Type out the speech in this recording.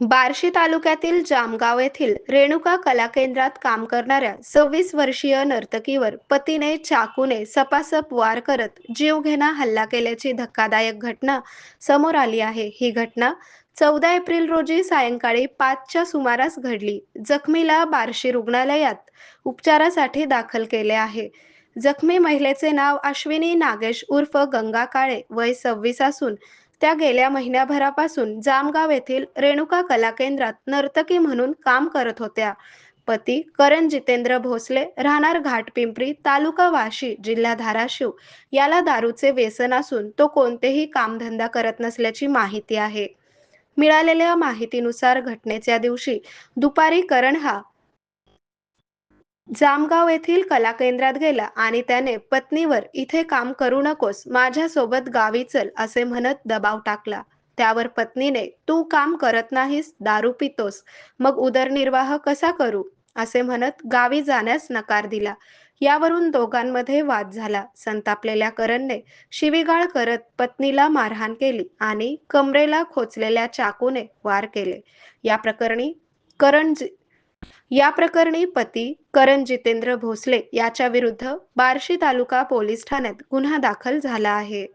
बार्शी तालुक्यातील जामगाव येथील रेणुका कला केंद्रात काम करणाऱ्या 26 वर्षीय नर्तकीवर पतीने चाकूने सपासप वार करत जीवघेणा हल्ला केल्याची धक्कादायक घटना समोर आली आहे। ही घटना 14 एप्रिल रोजी सायंकाळी 5च्या सुमारास घडली। जखमीला बार्शी रुग्णालयात उपचारासाठी दाखल केले आहे। जखमी महिलेचे नाव अश्विनी नागेश उर्फ गंगा काळे, वय 26 असून त्या गेल्या महिन्याभरापासून जामगाव येथील रेणुका कला केंद्रात नर्तकी म्हणून काम करत होत्या। पती करण जितेंद्र भोसले, राहणार घाटपिंपरी, तालुका वाशी, जिल्हा धाराशिव, याला दारूचे व्यसन असून तो कोणतेही कामधंदा करत नसल्याची माहिती आहे। मिळालेल्या माहितीनुसार घटनेच्या दिवशी दुपारी करण हा जामगाव येथील कला केंद्रात गेला आणि त्याने पत्नीवर इथे काम करू नकोस, माझ्यासोबत गावी चल असे म्हणत दबाव टाकला। त्यावर पत्नीने तू काम करत नाहीस, दारू पितोस, मग उदरनिर्वाह कसा करू असे म्हणत गावी जाण्यास नकार दिला। यावरून दोघांमध्ये वाद झाला। संतापलेल्या करणने शिवीगाळ करत पत्नीला मारहाण केली आणि कमरेला खोचलेल्या चाकूने वार केले। या प्रकरणी करण या प्रकरणी पती करण जितेंद्र भोसले याच्या विरुद्ध बार्शी तालुका पोलीस ठाण्यात गुन्हा दाखल झाला आहे।